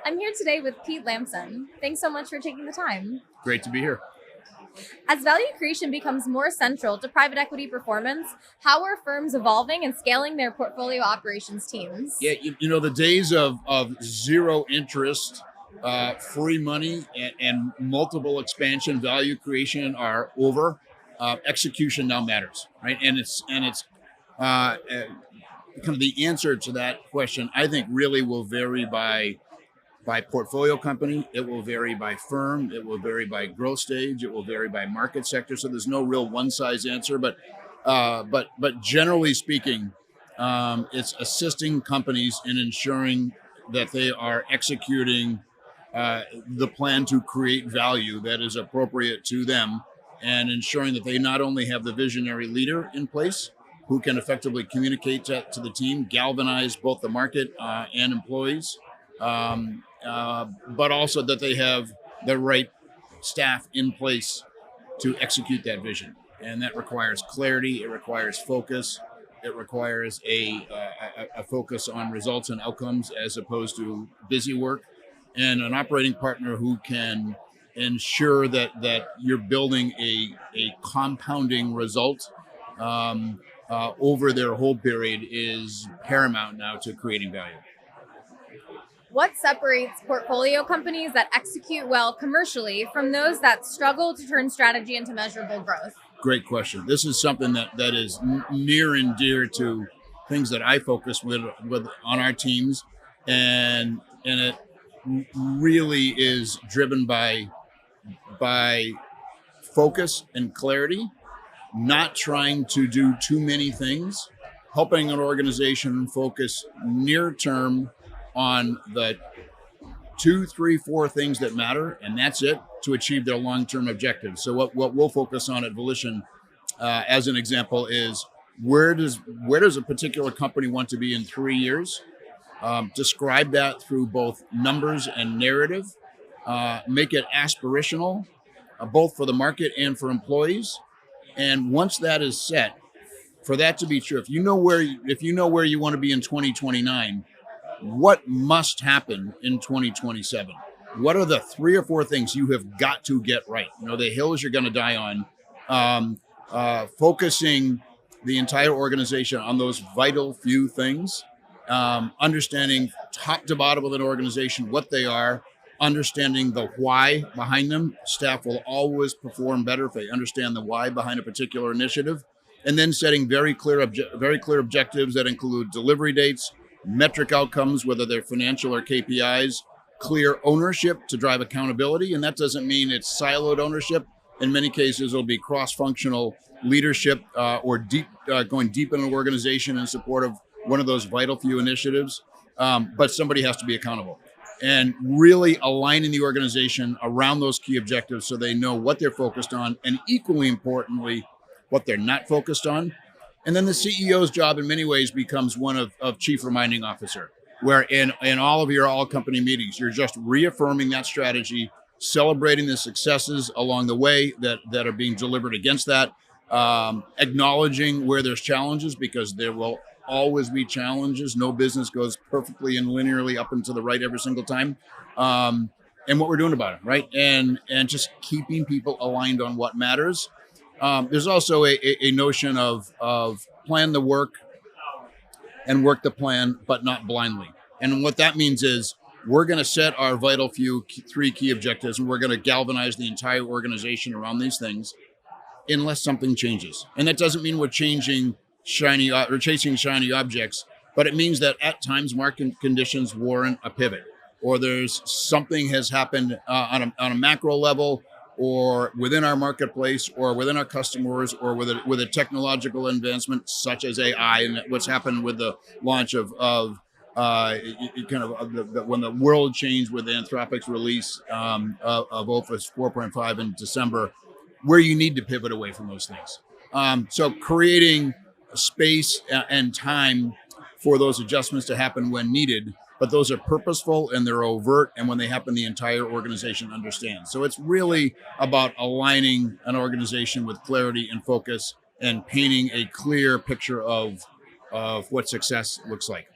I'm here today with Pete Lamson. Thanks so much for taking the time. Great to be here. As value creation becomes more central to private equity performance, how are firms evolving and scaling their portfolio operations teams? Yeah, the days of zero interest, free money, and multiple expansion value creation are over. Execution now matters, right? And it's kind of the answer to that question. I think really will vary by portfolio company. It will vary by firm. It will vary by growth stage. It will vary by market sector. So there's no real one size answer. But generally speaking, it's assisting companies in ensuring that they are executing the plan to create value that is appropriate to them, and ensuring that they not only have the visionary leader in place who can effectively communicate to the team, galvanize both the market and employees, but also that they have the right staff in place to execute that vision. And that requires clarity. It requires focus. It requires a focus on results and outcomes as opposed to busy work, and an operating partner who can ensure that you're building a compounding result over their hold period is paramount now to creating value. What separates portfolio companies that execute well commercially from those that struggle to turn strategy into measurable growth? Great question. This is something that is near and dear to things that I focus with on our teams, and it really is driven by focus and clarity, not trying to do too many things, helping an organization focus near term on the 2, 3, 4 things that matter, and that's it, to achieve their long-term objectives. So what we'll focus on at Volition, as an example, is where does a particular company want to be in 3 years? Describe that through both numbers and narrative. Make it aspirational, both for the market and for employees. And once that is set, for that to be true, if you know where you want to be in 2029, what must happen in 2027? What are the 3 or 4 things you have got to get right? The hills you're going to die on. Focusing the entire organization on those vital few things. Understanding top to bottom of an organization what they are. Understanding the why behind them. Staff will always perform better if they understand the why behind a particular initiative. And then setting very clear objectives that include delivery dates, metric outcomes, whether they're financial or KPIs, clear ownership to drive accountability. And that doesn't mean it's siloed ownership. In many cases, it'll be cross-functional leadership or going deep in an organization in support of one of those vital few initiatives. But somebody has to be accountable. And really aligning the organization around those key objectives so they know what they're focused on, and equally importantly, what they're not focused on. And then the CEO's job in many ways becomes one of chief reminding officer, where in all of your all company meetings, you're just reaffirming that strategy, celebrating the successes along the way that are being delivered against that, acknowledging where there's challenges, because there will always be challenges. No business goes perfectly and linearly up and to the right every single time. And what we're doing about it, right? And just keeping people aligned on what matters. There's also a notion of plan the work and work the plan, but not blindly. And what that means is we're going to set our vital few 3 key objectives, and we're going to galvanize the entire organization around these things unless something changes. And that doesn't mean we're chasing shiny objects, but it means that at times market conditions warrant a pivot, or there's something has happened on a macro level, or within our marketplace, or within our customers, or with a technological advancement such as AI, and what's happened with the launch of when the world changed with Anthropic's release of Office 4.5 in December, where you need to pivot away from those things. So creating space and time for those adjustments to happen when needed, but those are purposeful and they're overt, and when they happen, the entire organization understands. So it's really about aligning an organization with clarity and focus, and painting a clear picture of what success looks like.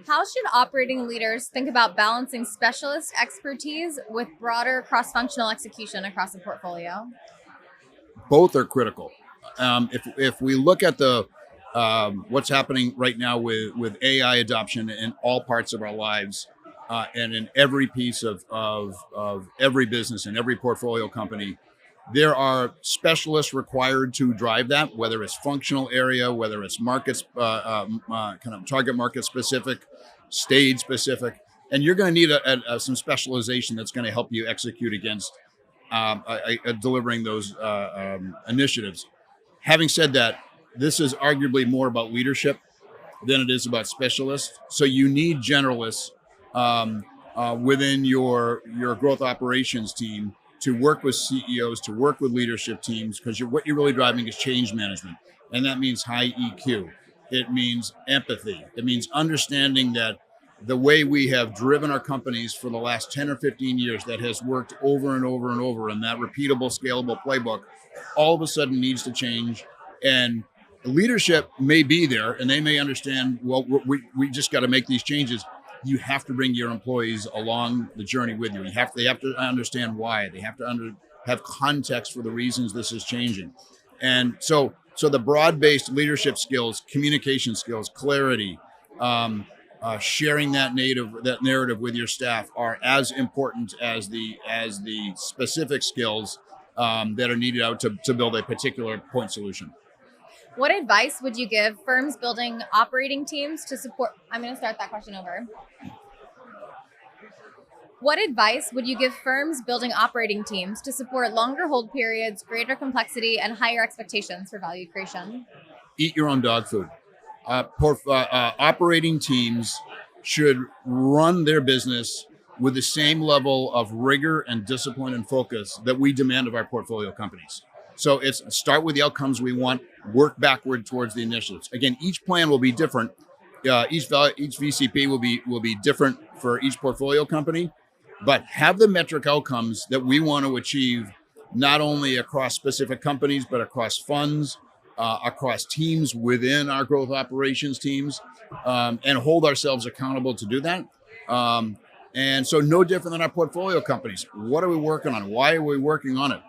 How should operating leaders think about balancing specialist expertise with broader cross-functional execution across a portfolio? Both are critical. If we look at the what's happening right now with AI adoption in all parts of our lives, and in every piece of every business and every portfolio company, there are specialists required to drive that, whether it's functional area, whether it's markets, kind of target market specific, stage specific, and you're going to need some specialization that's going to help you execute against delivering those initiatives. Having said that, this is arguably more about leadership than it is about specialists. So you need generalists within your growth operations team to work with CEOs, to work with leadership teams, because what you're really driving is change management. And that means high EQ. It means empathy. It means understanding that the way we have driven our companies for the last 10 or 15 years that has worked over and over and over, and that repeatable, scalable playbook all of a sudden needs to change. And leadership may be there and they may understand, well, we just got to make these changes. You have to bring your employees along the journey with you. They have to understand why. They have to have context for the reasons this is changing. And so the broad-based leadership skills, communication skills, clarity, sharing that narrative with your staff are as important as the specific skills that are needed out to build a particular point solution. What advice would you give firms building operating teams to support? I'm going to start that question over. What advice would you give firms building operating teams to support longer hold periods, greater complexity, and higher expectations for value creation? Eat your own dog food. Operating teams should run their business with the same level of rigor and discipline and focus that we demand of our portfolio companies. So it's start with the outcomes we want, work backward towards the initiatives. Again, each plan will be different. Each VCP will be different for each portfolio company, but have the metric outcomes that we want to achieve, not only across specific companies, but across funds, across teams within our growth operations teams, and hold ourselves accountable to do that. And so no different than our portfolio companies. What are we working on? Why are we working on it?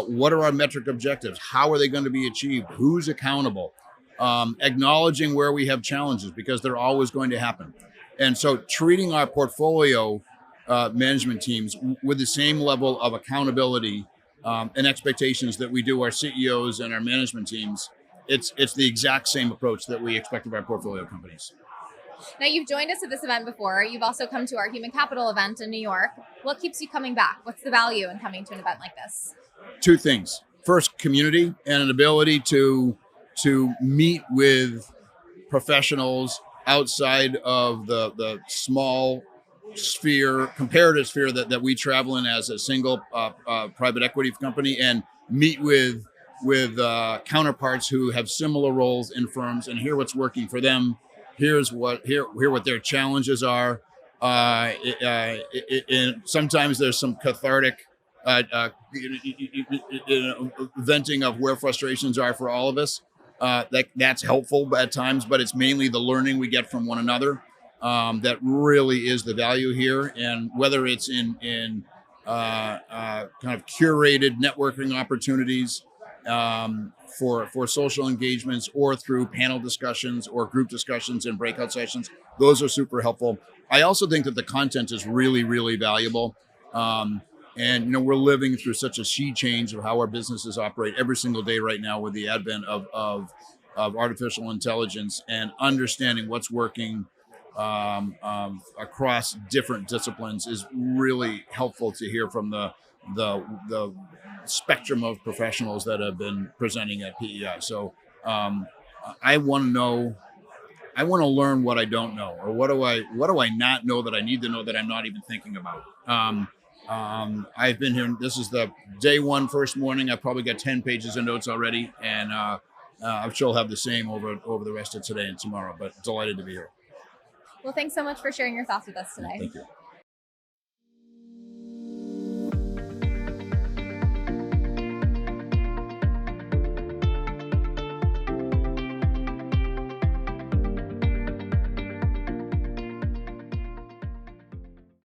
What are our metric objectives? How are they going to be achieved? Who's accountable? Acknowledging where we have challenges, because they're always going to happen. And so treating our portfolio management teams with the same level of accountability and expectations that we do our CEOs and our management teams, it's the exact same approach that we expect of our portfolio companies. Now, you've joined us at this event before. You've also come to our human capital event in New York. What keeps you coming back? What's the value in coming to an event like this? Two things. First, community and an ability to meet with professionals outside of the small sphere, comparative sphere that we travel in as a single private equity company, and meet with counterparts who have similar roles in firms and hear what's working for them. Hear what their challenges are. Sometimes there's some cathartic venting of where frustrations are for all of us. That's helpful at times, but it's mainly the learning we get from one another that really is the value here. And whether it's in kind of curated networking opportunities for social engagements, or through panel discussions or group discussions and breakout sessions, those are super helpful. I also think that the content is really, really valuable. And we're living through such a sea change of how our businesses operate every single day right now with the advent of artificial intelligence, and understanding what's working across different disciplines is really helpful to hear from the spectrum of professionals that have been presenting at PEI. So I want to learn what I don't know, or what do I not know that I need to know that I'm not even thinking about. I've been here. This is the day one, first morning. I've probably got 10 pages of notes already, and I'm sure I'll have the same over the rest of today and tomorrow. But delighted to be here. Well, thanks so much for sharing your thoughts with us today. Thank you.